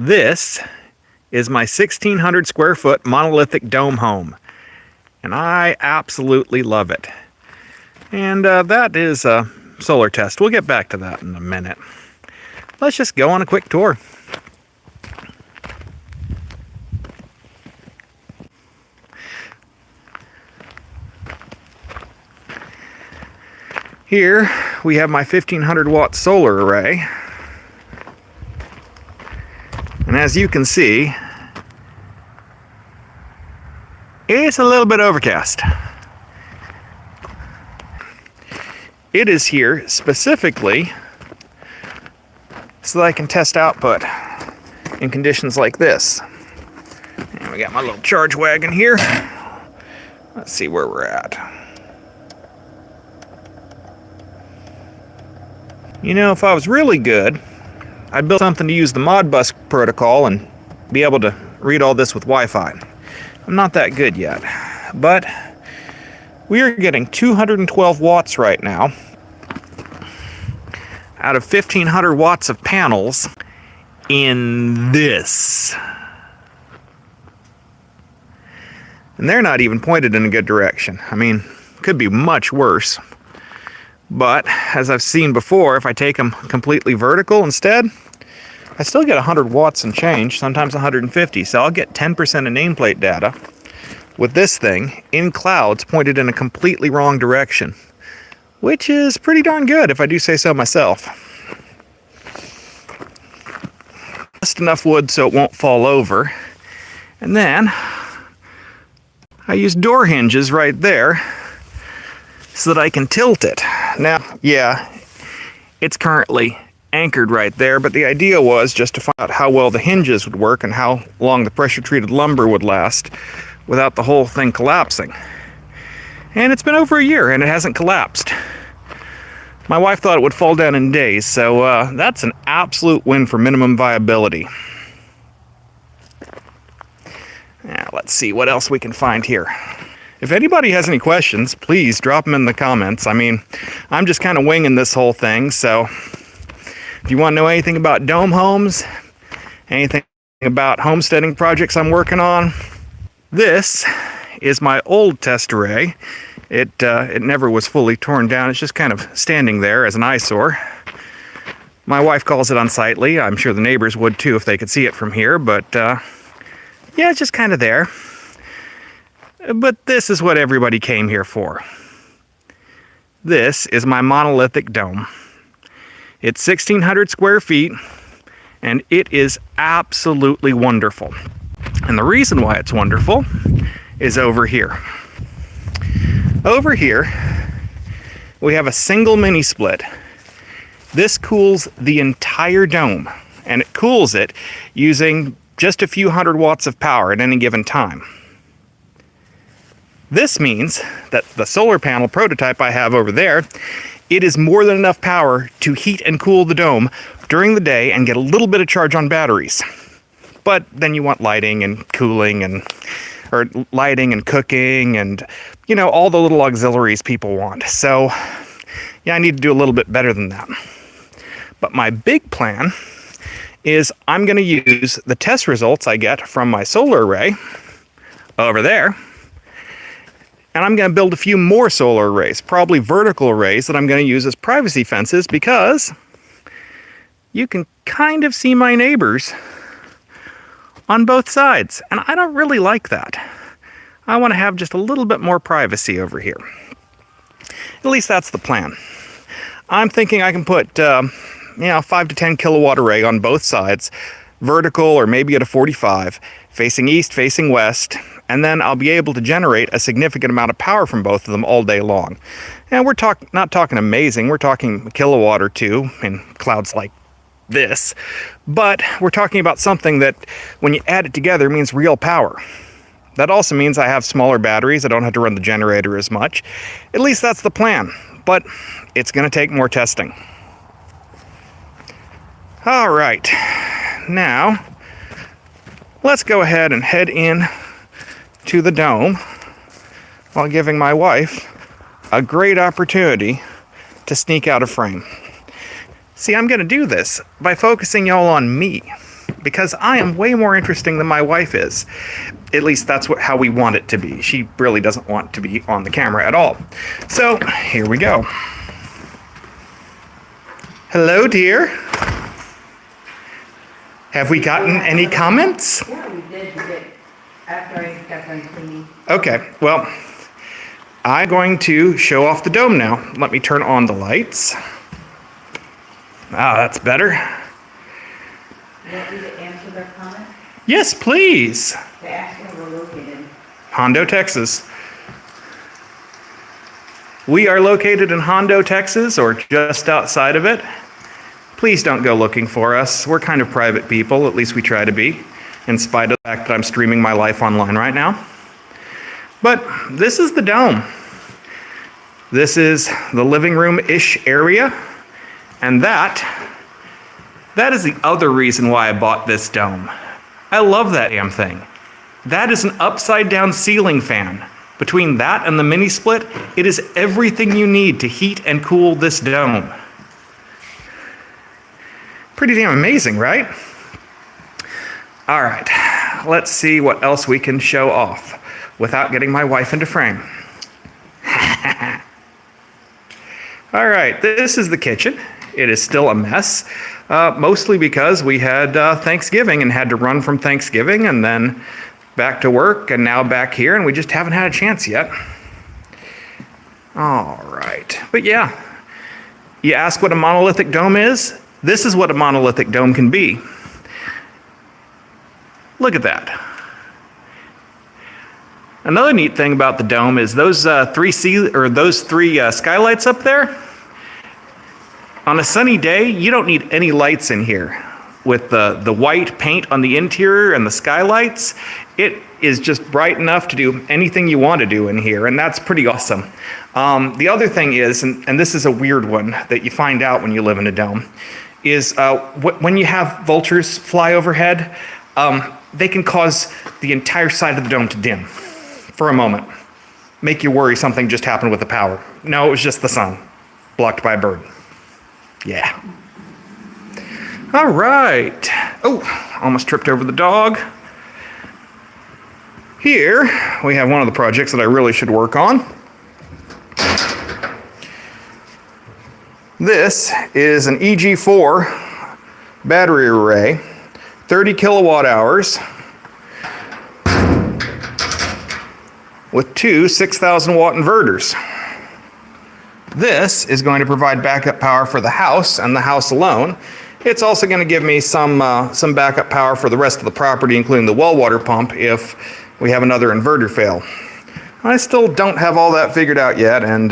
This is my 1,600 square foot monolithic dome home, and I absolutely love it. And that is a solar test. We'll get back to that in a minute. Let's just go on a quick tour. Here we have my 1,500 watt solar array. And as you can see, it's a little bit overcast. It is here specifically so that I can test output in conditions like this. And we got my little charge wagon here. Let's see where we're at. You know, if I was really good, I'd build something to use the Modbus protocol and be able to read all this with Wi-Fi. I'm not that good yet, but we are getting 212 watts right now out of 1,500 watts of panels in this. And they're not even pointed in a good direction. I mean, could be much worse. But as I've seen before, if I take them completely vertical instead, I still get 100 watts and change, sometimes 150. So I'll get 10% of nameplate data with this thing in clouds pointed in a completely wrong direction, which is pretty darn good if I do say so myself. Just enough wood so it won't fall over. And then I use door hinges right there so that I can tilt it. Now, yeah, it's currently anchored right there, but the idea was just to find out how well the hinges would work and how long the pressure-treated lumber would last without the whole thing collapsing. And it's been over a year and it hasn't collapsed. My wife thought it would fall down in days, so that's an absolute win for minimum viability. Now, let's see what else we can find here. If anybody has any questions, please drop them in the comments. I mean, I'm just kind of winging this whole thing, so if you want to know anything about dome homes, anything about homesteading projects I'm working on, this is my old test array. It never was fully torn down. It's just kind of standing there as an eyesore. My wife calls it unsightly. I'm sure the neighbors would too if they could see it from here, but yeah, it's just kind of there. But this is what everybody came here for. This is my monolithic dome. It's 1,600 square feet, and it is absolutely wonderful. And the reason why it's wonderful is over here. Over here, we have a single mini split. This cools the entire dome, and it cools it using just a few hundred watts of power at any given time. This means that the solar panel prototype I have over there, it is more than enough power to heat and cool the dome during the day and get a little bit of charge on batteries. But then you want lighting and cooling or lighting and cooking and, you know, all the little auxiliaries people want. So, yeah, I need to do a little bit better than that. But my big plan is I'm going to use the test results I get from my solar array over there, and I'm going to build a few more solar arrays, probably vertical arrays that I'm going to use as privacy fences because you can kind of see my neighbors on both sides, and I don't really like that. I want to have just a little bit more privacy over here. At least that's the plan. I'm thinking I can put 5 to 10 kilowatt array on both sides, vertical or maybe at a 45, facing east, facing west, and then I'll be able to generate a significant amount of power from both of them all day long. And we're not talking amazing, we're talking a kilowatt or two in clouds like this, but we're talking about something that when you add it together means real power. That also means I have smaller batteries, I don't have to run the generator as much. At least that's the plan, but it's going to take more testing. All right, now let's go ahead and head in to the dome while giving my wife a great opportunity to sneak out of frame. See, I'm going to do this by focusing y'all on me. because I am way more interesting than my wife is. At least that's how we want it to be. She really doesn't want to be on the camera at all. So here we go. Hello, dear. Have we gotten any comments? Yeah, we did. After I got done cleaning. Okay, well, I'm going to show off the dome now. Let me turn on the lights. Ah, that's better. You want me to answer their comment? Yes, please. They asked where we're located. Hondo, Texas. We are located in Hondo, Texas, or just outside of it. Please don't go looking for us. We're kind of private people, at least we try to be, in spite of the fact that I'm streaming my life online right now. But this is the dome. This is the living room-ish area, and that is the other reason why I bought this dome. I love that damn thing. That is an upside-down ceiling fan. Between that and the mini split, it is everything you need to heat and cool this dome. Pretty damn amazing, right? All right, let's see what else we can show off without getting my wife into frame. All right, this is the kitchen. It is still a mess, mostly because we had Thanksgiving and had to run from Thanksgiving and then back to work and now back here, and we just haven't had a chance yet. All right, but yeah, you ask what a monolithic dome is? This is what a monolithic dome can be. Look at that. Another neat thing about the dome is those three skylights up there. On a sunny day, you don't need any lights in here. With the white paint on the interior and the skylights, it is just bright enough to do anything you want to do in here, and that's pretty awesome. The other thing is, and this is a weird one that you find out when you live in a dome, is when you have vultures fly overhead, they can cause the entire side of the dome to dim for a moment. Make you worry something just happened with the power. No, it was just the sun, blocked by a bird. Yeah. All right. Oh, almost tripped over the dog. Here, we have one of the projects that I really should work on. This is an EG4 battery array, 30 kilowatt hours, with two 6,000 watt inverters. This is going to provide backup power for the house and the house alone. It's also going to give me some backup power for the rest of the property, including the well water pump, if we have another inverter fail. I still don't have all that figured out yet, and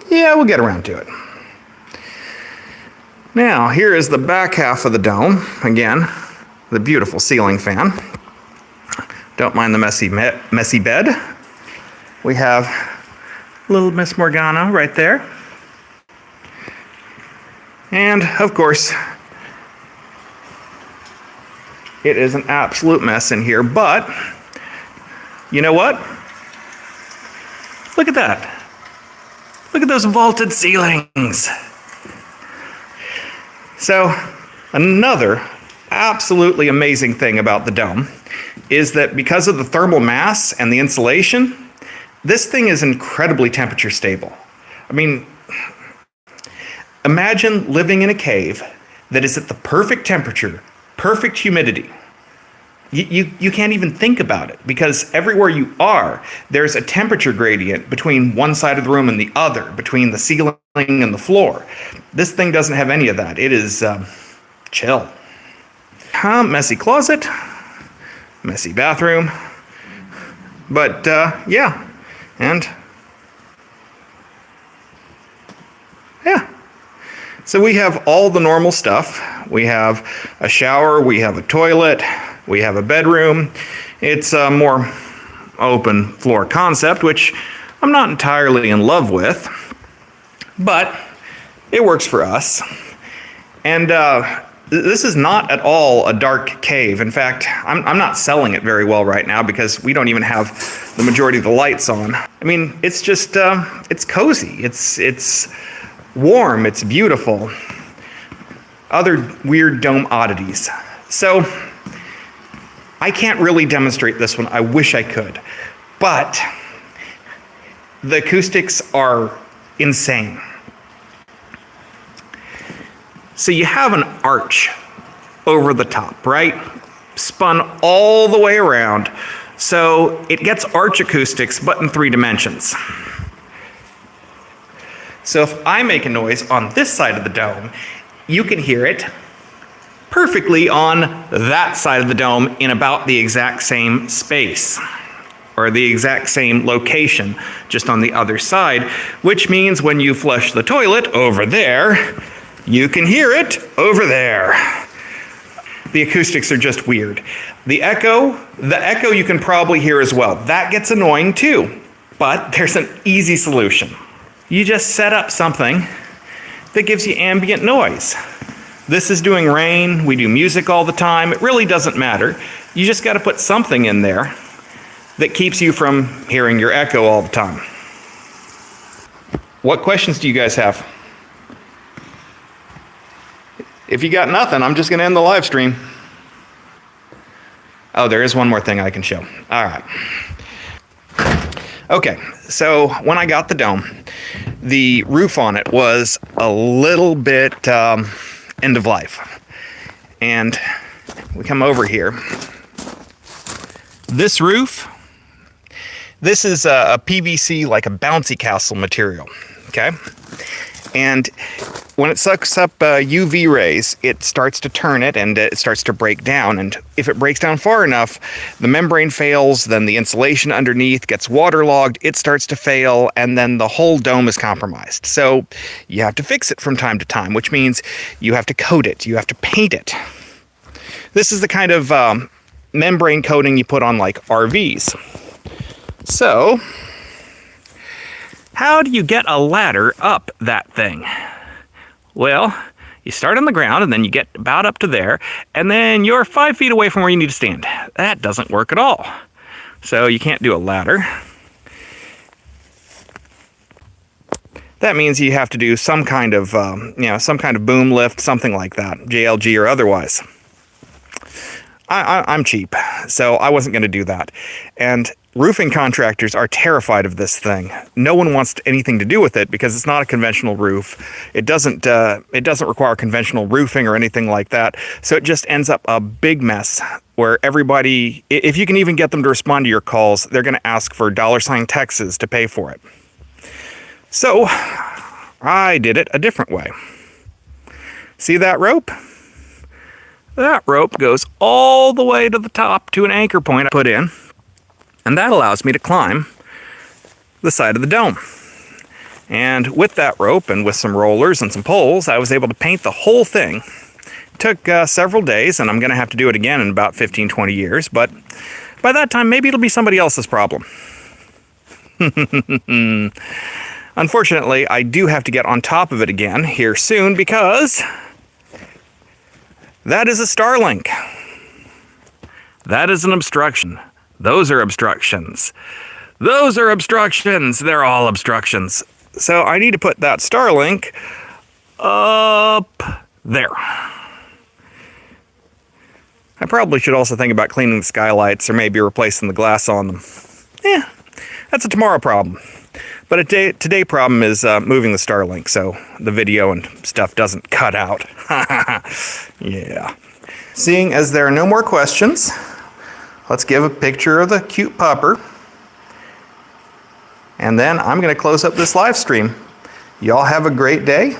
yeah, we'll get around to it. Now, here is the back half of the dome. Again, the beautiful ceiling fan. Don't mind the messy bed. We have little Miss Morgana right there. And, of course, it is an absolute mess in here, but you know what? Look at that. Look at those vaulted ceilings. So, another absolutely amazing thing about the dome is that because of the thermal mass and the insulation, this thing is incredibly temperature stable. I mean, imagine living in a cave that is at the perfect temperature, perfect humidity. You can't even think about it because everywhere you are, there's a temperature gradient between one side of the room and the other, between the ceiling and the floor. This thing doesn't have any of that. It is chill. Messy closet, messy bathroom, but yeah, and yeah. So we have all the normal stuff. We have a shower, we have a toilet, we have a bedroom. It's a more open floor concept, which I'm not entirely in love with, but it works for us. And this is not at all a dark cave. In fact, I'm not selling it very well right now because we don't even have the majority of the lights on. I mean, it's just, it's cozy. It's warm, it's beautiful. Other weird dome oddities. So I can't really demonstrate this one. I wish I could. But the acoustics are insane. So you have an arch over the top, right? Spun all the way around. So it gets arch acoustics, but in 3 dimensions. So if I make a noise on this side of the dome, you can hear it perfectly on that side of the dome in about the exact same space, or the exact same location, just on the other side, which means when you flush the toilet over there, you can hear it over there. The acoustics are just weird. The echo you can probably hear as well. That gets annoying too, but there's an easy solution. You just set up something that gives you ambient noise. This is doing rain, we do music all the time, it really doesn't matter. You just gotta put something in there that keeps you from hearing your echo all the time. What questions do you guys have? If you got nothing, I'm just gonna end the live stream. Oh, there is one more thing I can show. All right. Okay, so when I got the dome, the roof on it was a little bit end of life. And we come over here. This roof, this is a PVC, like a bouncy castle material, okay? And when it sucks up UV rays, it starts to turn it and it starts to break down. And if it breaks down far enough, the membrane fails, then the insulation underneath gets waterlogged, it starts to fail, and then the whole dome is compromised. So you have to fix it from time to time, which means you have to coat it, you have to paint it. This is the kind of membrane coating you put on like RVs. So how do you get a ladder up that thing? Well, you start on the ground and then you get about up to there, and then you're 5 feet away from where you need to stand. That doesn't work at all. So you can't do a ladder. That means you have to do some kind of, some kind of boom lift, something like that, JLG or otherwise. I'm cheap, so I wasn't going to do that. And roofing contractors are terrified of this thing. No one wants anything to do with it because it's not a conventional roof. It doesn't require conventional roofing or anything like that. So it just ends up a big mess where everybody, if you can even get them to respond to your calls, they're going to ask for $ Texas to pay for it. So I did it a different way. See that rope? That rope goes all the way to the top to an anchor point I put in, and that allows me to climb the side of the dome. And with that rope and with some rollers and some poles, I was able to paint the whole thing. It took several days, and I'm going to have to do it again in about 15-20 years, but by that time, maybe it'll be somebody else's problem. Unfortunately, I do have to get on top of it again here soon because that is a Starlink. That is an obstruction. Those are obstructions. Those are obstructions. They're all obstructions. So I need to put that Starlink up there. I probably should also think about cleaning the skylights or maybe replacing the glass on them. Yeah, that's a tomorrow problem. But a today problem is moving the Starlink so the video and stuff doesn't cut out. Yeah. Seeing as there are no more questions, let's give a picture of the cute pupper. And then I'm going to close up this live stream. Y'all have a great day.